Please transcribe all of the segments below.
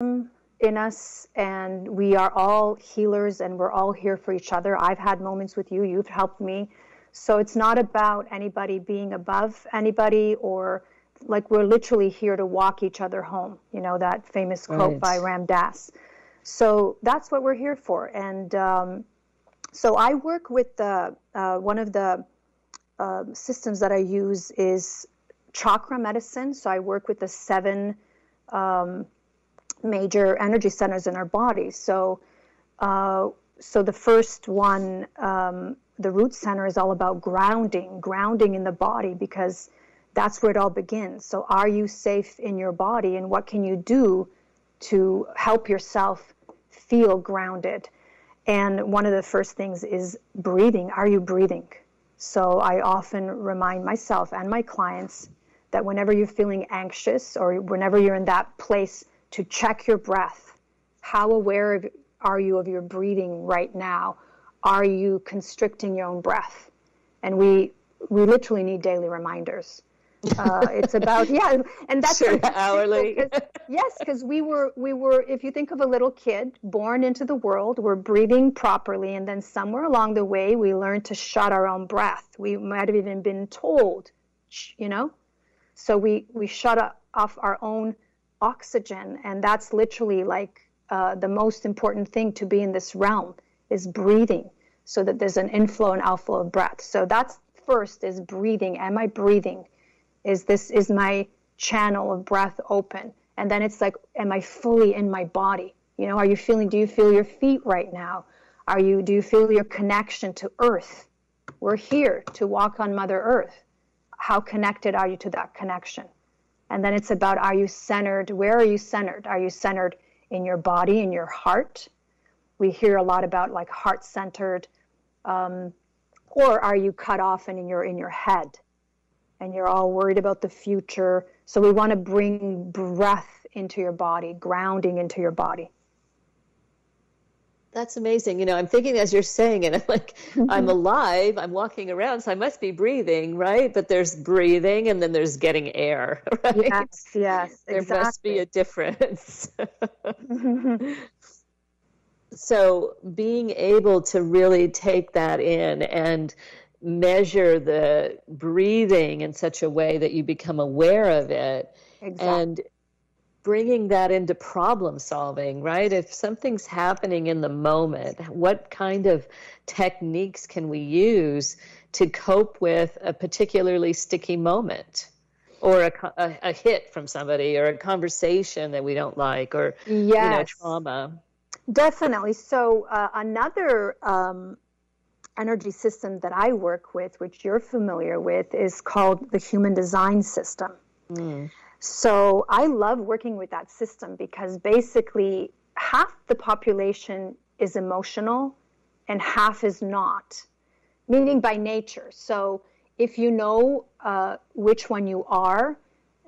in us, and we are all healers, and we're all here for each other. I've had moments with you. You've helped me. So it's not about anybody being above anybody, or like we're literally here to walk each other home. You know, that famous quote by Ram Dass. So that's what we're here for. And so I work with one of the systems that I use is chakra medicine. So I work with the 7 major energy centers in our body. So the first one, the root center, is all about grounding in the body, because that's where it all begins. So are you safe in your body, and what can you do to help yourself feel grounded? And one of the first things is breathing. Are you breathing? So I often remind myself and my clients that whenever you're feeling anxious, or whenever you're in that place, to check your breath. How aware are you of your breathing right now? Are you constricting your own breath? And we literally need daily reminders. It's about, and that's sure, hourly. Because we were, if you think of a little kid born into the world, we're breathing properly, and then somewhere along the way, we learned to shut our own breath. We might have even been told, so we shut off our own oxygen, and that's literally like the most important thing to be in this realm is breathing, so that there's an inflow and outflow of breath. So that's first, is breathing. Am I breathing? Is my channel of breath open? And then it's like, am I fully in my body? Do you feel your feet right now? Do you feel your connection to earth? We're here to walk on Mother Earth. How connected are you to that connection? And then it's about, are you centered? Where are you centered? Are you centered in your body, in your heart? We hear a lot about like heart-centered, or are you cut off and in your head? And you're all worried about the future. So we want to bring breath into your body, grounding into your body. That's amazing. I'm thinking as you're saying it, I'm like, I'm alive, I'm walking around, so I must be breathing, right? But there's breathing, and then there's getting air, right? Yes, there exactly. must be a difference. So being able to really take that in and measure the breathing in such a way that you become aware of it, and bringing that into problem solving, right? If something's happening in the moment, what kind of techniques can we use to cope with a particularly sticky moment, or a hit from somebody, or a conversation that we don't like, or trauma? Definitely. So another energy system that I work with, which you're familiar with, is called the human design system. So I love working with that system, because basically half the population is emotional and half is not, meaning by nature. So if you know which one you are,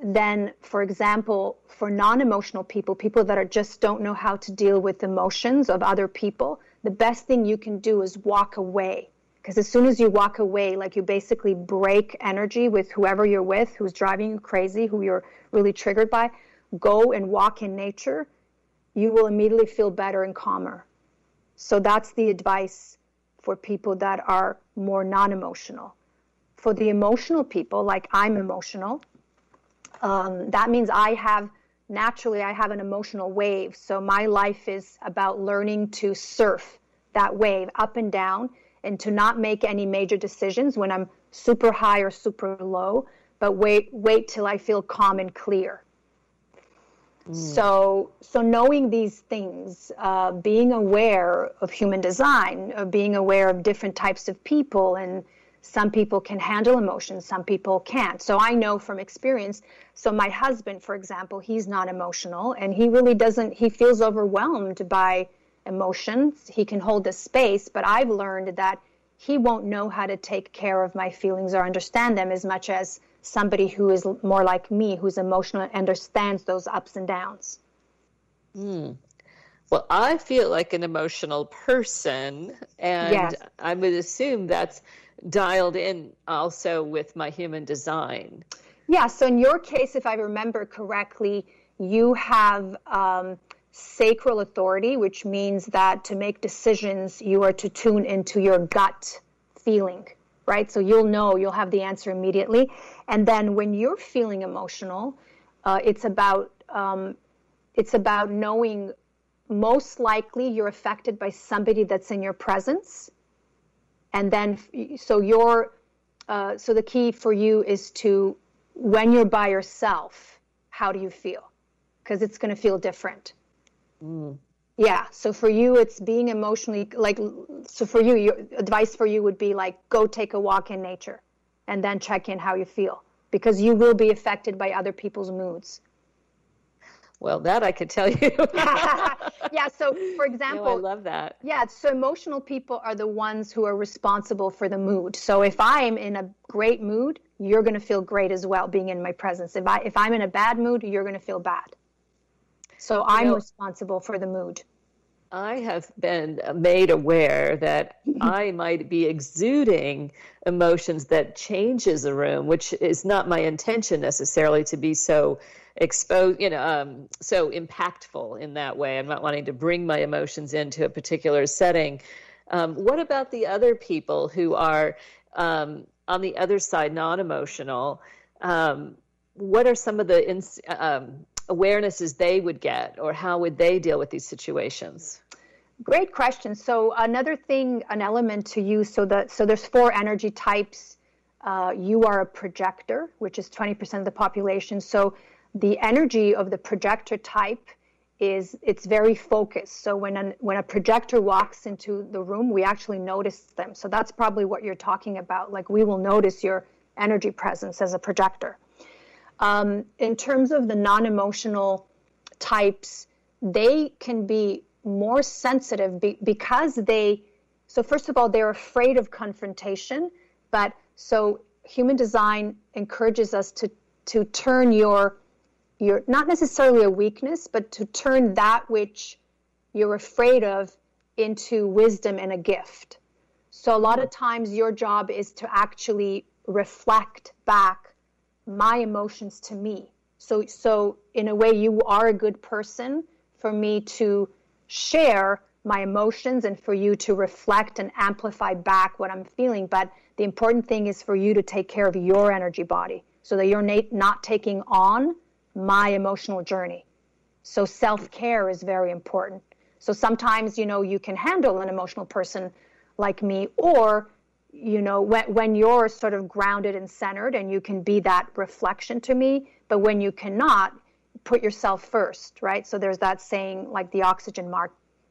then, for example, for non-emotional people that just don't know how to deal with emotions of other people, the best thing you can do is walk away. Because as soon as you walk away, like, you basically break energy with whoever you're with, who's driving you crazy, who you're really triggered by. Go and walk in nature. You will immediately feel better and calmer. So that's the advice for people that are more non-emotional. For the emotional people, like I'm emotional, that means I have an emotional wave. So my life is about learning to surf that wave up and down, and to not make any major decisions when I'm super high or super low, but wait till I feel calm and clear. So knowing these things, being aware of human design, being aware of different types of people, and some people can handle emotions, some people can't. So I know from experience. So my husband, for example, he's not emotional, and he really doesn't, he feels overwhelmed by emotions. He can hold the space, but I've learned that he won't know how to take care of my feelings or understand them as much as somebody who is more like me, who's emotional and understands those ups and downs. Well, I feel like an emotional person, and I would assume that's dialed in also with my human design. Yeah, so in your case, if I remember correctly, you have sacral authority, which means that to make decisions, you are to tune into your gut feeling, right? So you'll have the answer immediately. And then when you're feeling emotional, it's about knowing most likely you're affected by somebody that's in your presence. And then, so the key for you is to, when you're by yourself, how do you feel? Because it's going to feel different. Yeah. So for you, it's being emotionally so for you, your advice for you would be like, go take a walk in nature and then check in how you feel, because you will be affected by other people's moods. Well, that I could tell you. Yeah. So for example, I love that. Yeah. So emotional people are the ones who are responsible for the mood. So if I'm in a great mood, you're going to feel great as well, being in my presence. If I'm in a bad mood, you're going to feel bad. So I'm responsible for the mood. I have been made aware that I might be exuding emotions that changes a room, which is not my intention necessarily to be so exposed, so impactful in that way. I'm not wanting to bring my emotions into a particular setting. What about the other people who are on the other side, non-emotional? What are some of the awarenesses they would get, or how would they deal with these situations? Great question. So another thing, an element to use, so there's 4 energy types. You are a projector, which is 20% of the population. So the energy of the projector type it's very focused. So when a projector walks into the room, we actually notice them. So that's probably what you're talking about. Like, we will notice your energy presence as a projector. In terms of the non-emotional types, they can be more sensitive because so first of all, they're afraid of confrontation, but so human design encourages us to turn your not necessarily a weakness, but to turn that which you're afraid of into wisdom and a gift. So a lot of times your job is to actually reflect back my emotions to me. So in a way, you are a good person for me to share my emotions and for you to reflect and amplify back what I'm feeling. But the important thing is for you to take care of your energy body so that you're not taking on my emotional journey. So self-care is very important. So sometimes, you can handle an emotional person like me, or, when you're sort of grounded and centered and you can be that reflection to me, but when you cannot, put yourself first, right? So there's that saying, like the oxygen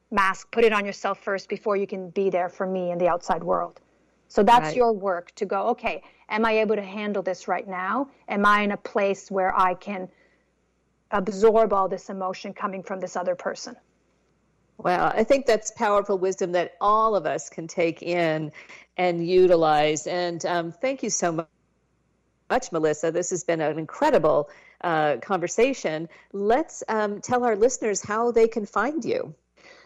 mask, put it on yourself first before you can be there for me in the outside world. So that's right. Your work to go, okay, am I able to handle this right now? Am I in a place where I can absorb all this emotion coming from this other person? Wow, I think that's powerful wisdom that all of us can take in and utilize. And thank you so much, Melisa. This has been an incredible conversation. Let's tell our listeners how they can find you.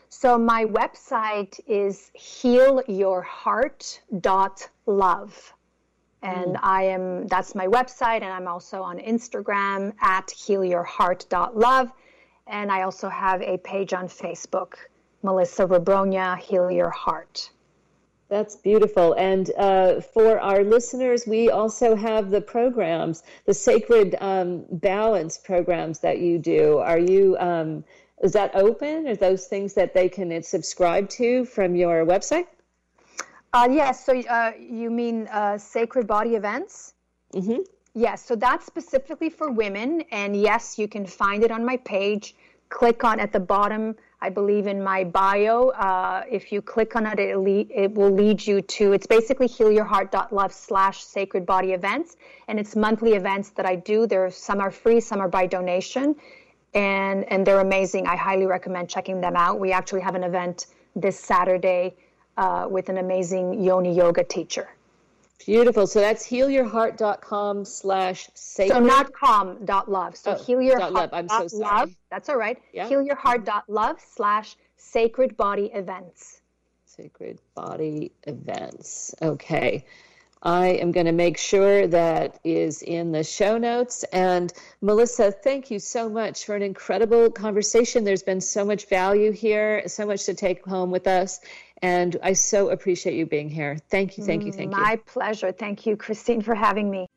So my website is healyourheart.love. And that's my website, and I'm also on Instagram at healyourheart.love. And I also have a page on Facebook, Melisa Rebronja, Heal Your Heart. That's beautiful. And for our listeners, we also have the programs, the Sacred Balance programs that you do. Are you, is that open? Are those things that they can subscribe to from your website? Yes. So you mean Sacred Body Events? Mm-hmm. Yes. So that's specifically for women. And yes, you can find it on my page. Click on at the bottom, I believe in my bio. If you click on it, it will lead you to, it's basically healyourheart.love/Sacred Body Events. And it's monthly events that I do. Some are free, some are by donation. And they're amazing. I highly recommend checking them out. We actually have an event this Saturday with an amazing Yoni yoga teacher. Beautiful. So that's healyourheart.com/sacred. So not .love. So healyourheart.love. I'm so sorry. That's all right. Yeah. healyourheart.love/Sacred Body Events. Sacred Body Events. Okay. I am going to make sure that is in the show notes. And Melisa, thank you so much for an incredible conversation. There's been so much value here, so much to take home with us. And I so appreciate you being here. Thank you, thank you, thank you. My pleasure. Thank you, Christine, for having me.